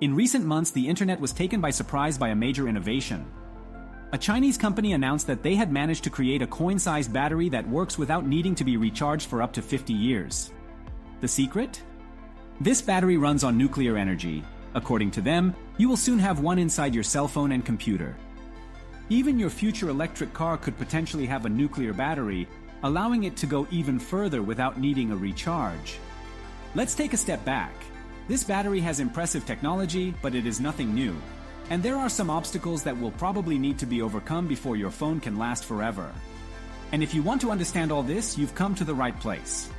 In recent months, the internet was taken by surprise by a major innovation. A Chinese company announced that they had managed to create a coin-sized battery that works without needing to be recharged for up to 50 years. The secret? This battery runs on nuclear energy. According to them, you will soon have one inside your cell phone and computer. Even your future electric car could potentially have a nuclear battery, allowing it to go even further without needing a recharge. Let's take a step back. This battery has impressive technology, but it is nothing new. And there are some obstacles that will probably need to be overcome before your phone can last forever. And if you want to understand all this, you've come to the right place.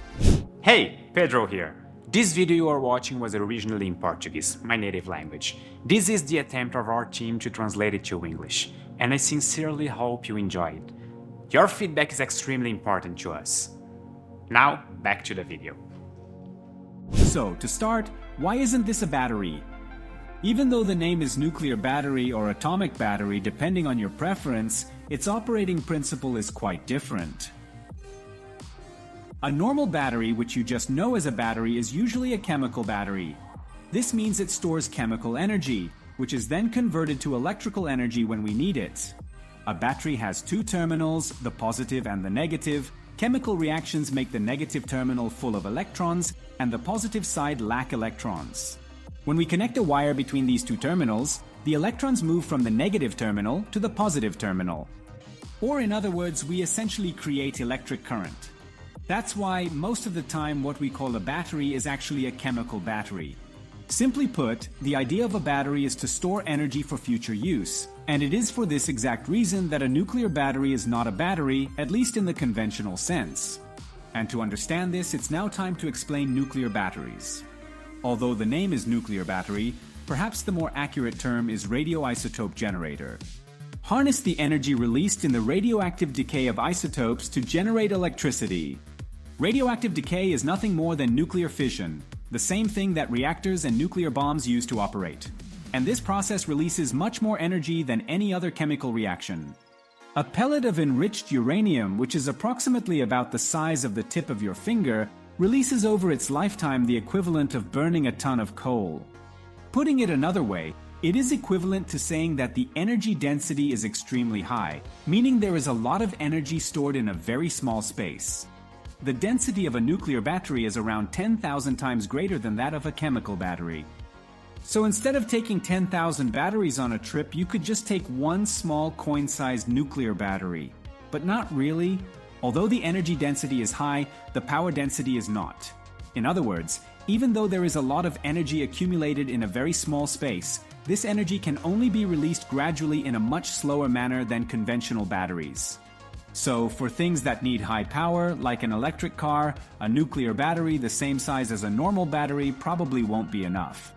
Hey, Pedro here. This video you are watching was originally in Portuguese, my native language. This is the attempt of our team to translate it to English, and I sincerely hope you enjoy it. Your feedback is extremely important to us. Now, back to the video. So, to start, why isn't this a battery? Even though the name is nuclear battery or atomic battery, depending on your preference, its operating principle is quite different. A normal battery, which you just know as a battery, is usually a chemical battery. This means it stores chemical energy, which is then converted to electrical energy when we need it. A battery has two terminals, the positive and the negative. Chemical reactions make the negative terminal full of electrons, and the positive side lack electrons. When we connect a wire between these two terminals, the electrons move from the negative terminal to the positive terminal. Or in other words, we essentially create electric current. That's why most of the time what we call a battery is actually a chemical battery. Simply put, the idea of a battery is to store energy for future use, and it is for this exact reason that a nuclear battery is not a battery, at least in the conventional sense. And to understand this, it's now time to explain nuclear batteries. Although the name is nuclear battery, perhaps the more accurate term is radioisotope generator. Harness the energy released in the radioactive decay of isotopes to generate electricity. Radioactive decay is nothing more than nuclear fission, the same thing that reactors and nuclear bombs use to operate. And this process releases much more energy than any other chemical reaction. A pellet of enriched uranium, which is approximately about the size of the tip of your finger, releases over its lifetime the equivalent of burning a ton of coal. Putting it another way, it is equivalent to saying that the energy density is extremely high, meaning there is a lot of energy stored in a very small space. The density of a nuclear battery is around 10,000 times greater than that of a chemical battery. So instead of taking 10,000 batteries on a trip, you could just take one small coin-sized nuclear battery. But not really. Although the energy density is high, the power density is not. In other words, even though there is a lot of energy accumulated in a very small space, this energy can only be released gradually in a much slower manner than conventional batteries. So, for things that need high power, like an electric car, a nuclear battery the same size as a normal battery probably won't be enough.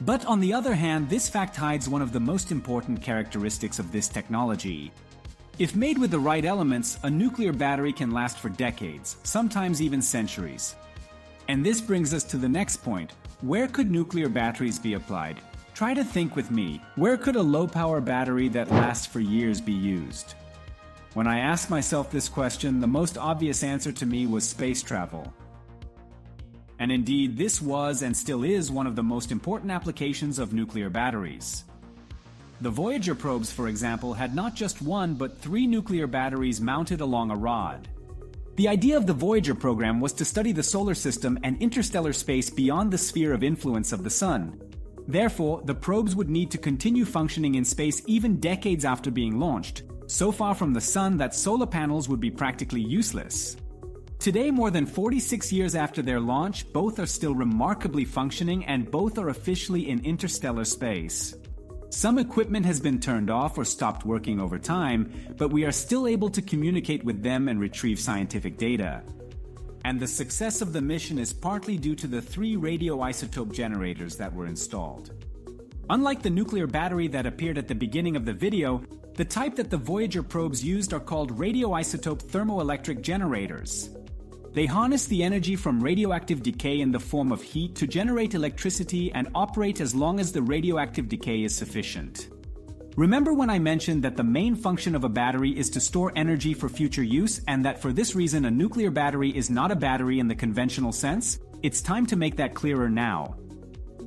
But on the other hand, this fact hides one of the most important characteristics of this technology. If made with the right elements, a nuclear battery can last for decades, sometimes even centuries. And this brings us to the next point. Where could nuclear batteries be applied? Try to think with me. Where could a low-power battery that lasts for years be used? When I asked myself this question, the most obvious answer to me was space travel. And indeed, this was and still is one of the most important applications of nuclear batteries. The Voyager probes, for example, had not just one but 3 nuclear batteries mounted along a rod. The idea of the Voyager program was to study the solar system and interstellar space beyond the sphere of influence of the Sun. Therefore, the probes would need to continue functioning in space even decades after being launched, so far from the Sun that solar panels would be practically useless. Today, more than 46 years after their launch, both are still remarkably functioning and both are officially in interstellar space. Some equipment has been turned off or stopped working over time, but we are still able to communicate with them and retrieve scientific data. And the success of the mission is partly due to the 3 radioisotope generators that were installed. Unlike the nuclear battery that appeared at the beginning of the video, the type that the Voyager probes used are called radioisotope thermoelectric generators. They harness the energy from radioactive decay in the form of heat to generate electricity and operate as long as the radioactive decay is sufficient. Remember when I mentioned that the main function of a battery is to store energy for future use, and that for this reason a nuclear battery is not a battery in the conventional sense? It's time to make that clearer now.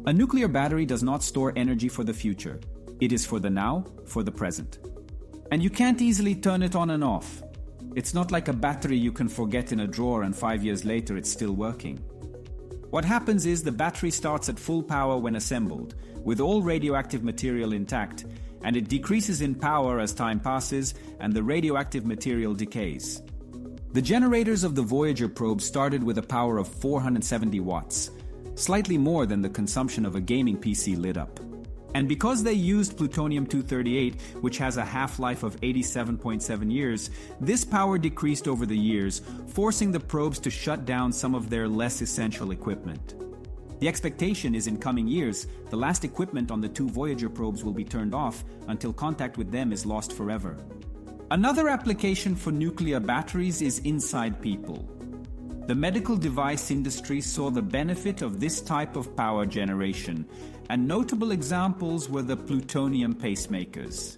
A nuclear battery does not store energy for the future. It is for the now, for the present. And you can't easily turn it on and off. It's not like a battery you can forget in a drawer and 5 years later it's still working. What happens is the battery starts at full power when assembled, with all radioactive material intact, and it decreases in power as time passes and the radioactive material decays. The generators of the Voyager probe started with a power of 470 watts, slightly more than the consumption of a gaming PC lit up. And because they used plutonium-238, which has a half-life of 87.7 years, this power decreased over the years, forcing the probes to shut down some of their less essential equipment. The expectation is in coming years, the last equipment on the 2 Voyager probes will be turned off until contact with them is lost forever. Another application for nuclear batteries is inside people. The medical device industry saw the benefit of this type of power generation, and notable examples were the plutonium pacemakers.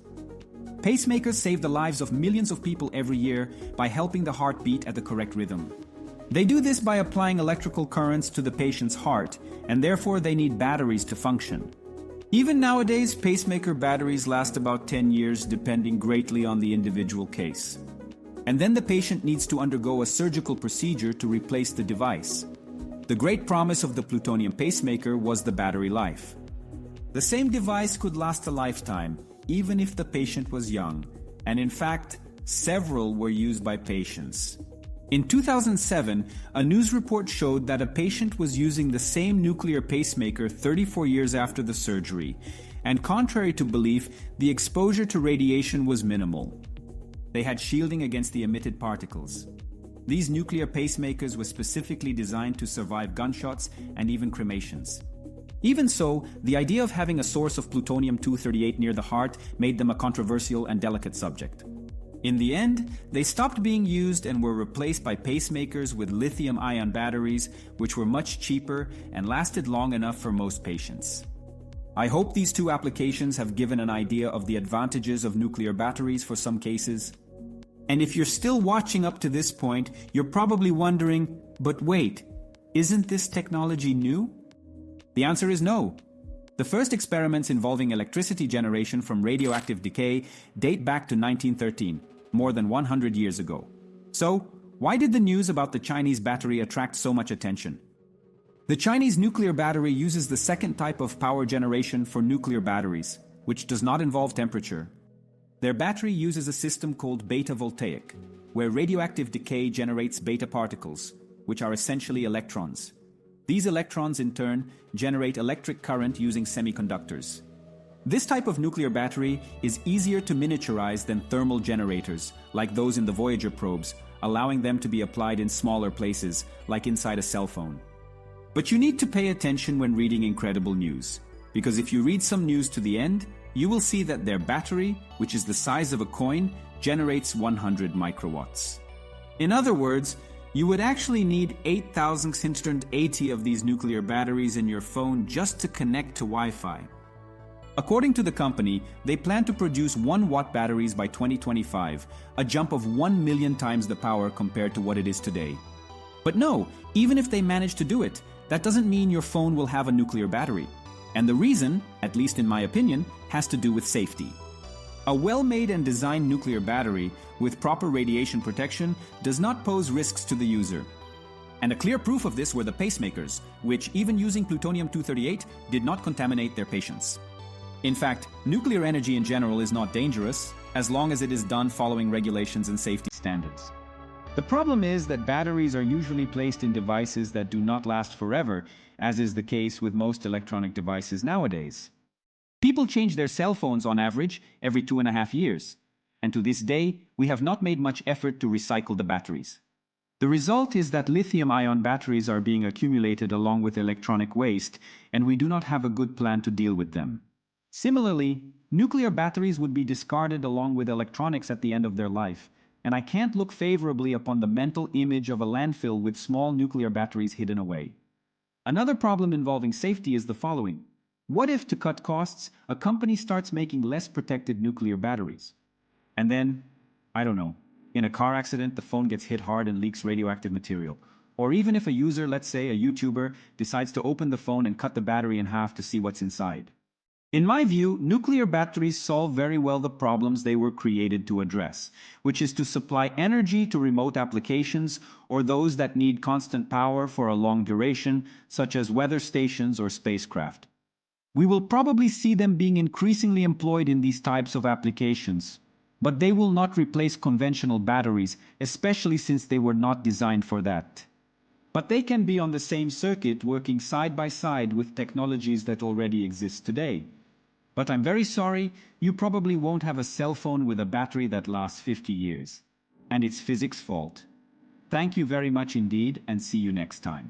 Pacemakers save the lives of millions of people every year by helping the heart beat at the correct rhythm. They do this by applying electrical currents to the patient's heart, and therefore they need batteries to function. Even nowadays, pacemaker batteries last about 10 years, depending greatly on the individual case. And then the patient needs to undergo a surgical procedure to replace the device. The great promise of the plutonium pacemaker was the battery life. The same device could last a lifetime, even if the patient was young, and in fact, several were used by patients. In 2007, a news report showed that a patient was using the same nuclear pacemaker 34 years after the surgery, and contrary to belief, the exposure to radiation was minimal. They had shielding against the emitted particles. These nuclear pacemakers were specifically designed to survive gunshots and even cremations. Even so, the idea of having a source of plutonium-238 near the heart made them a controversial and delicate subject. In the end, they stopped being used and were replaced by pacemakers with lithium-ion batteries, which were much cheaper and lasted long enough for most patients. I hope these 2 applications have given an idea of the advantages of nuclear batteries for some cases. And if you're still watching up to this point, you're probably wondering, but wait, isn't this technology new? The answer is no. The first experiments involving electricity generation from radioactive decay date back to 1913, more than 100 years ago. So, why did the news about the Chinese battery attract so much attention? The Chinese nuclear battery uses the second type of power generation for nuclear batteries, which does not involve temperature. Their battery uses a system called beta voltaic, where radioactive decay generates beta particles, which are essentially electrons. These electrons, in turn, generate electric current using semiconductors. This type of nuclear battery is easier to miniaturize than thermal generators, like those in the Voyager probes, allowing them to be applied in smaller places, like inside a cell phone. But you need to pay attention when reading incredible news, because if you read some news to the end, you will see that their battery, which is the size of a coin, generates 100 microwatts. In other words, you would actually need 8,680 of these nuclear batteries in your phone just to connect to Wi-Fi. According to the company, they plan to produce 1-watt batteries by 2025, a jump of 1 million times the power compared to what it is today. But no, even if they manage to do it, that doesn't mean your phone will have a nuclear battery. And the reason, at least in my opinion, has to do with safety. A well-made and designed nuclear battery with proper radiation protection does not pose risks to the user. And a clear proof of this were the pacemakers, which, even using plutonium-238, did not contaminate their patients. In fact, nuclear energy in general is not dangerous, as long as it is done following regulations and safety standards. The problem is that batteries are usually placed in devices that do not last forever, as is the case with most electronic devices nowadays. People change their cell phones on average every 2.5 years, and to this day, we have not made much effort to recycle the batteries. The result is that lithium-ion batteries are being accumulated along with electronic waste, and we do not have a good plan to deal with them. Similarly, nuclear batteries would be discarded along with electronics at the end of their life, and I can't look favorably upon the mental image of a landfill with small nuclear batteries hidden away. Another problem involving safety is the following. What if, to cut costs, a company starts making less protected nuclear batteries? And then, I don't know, in a car accident the phone gets hit hard and leaks radioactive material. Or even if a user, let's say a YouTuber, decides to open the phone and cut the battery in half to see what's inside. In my view, nuclear batteries solve very well the problems they were created to address, which is to supply energy to remote applications or those that need constant power for a long duration, such as weather stations or spacecraft. We will probably see them being increasingly employed in these types of applications, but they will not replace conventional batteries, especially since they were not designed for that. But they can be on the same circuit working side by side with technologies that already exist today. But I'm very sorry, you probably won't have a cell phone with a battery that lasts 50 years. And it's physics' fault. Thank you very much indeed, and see you next time.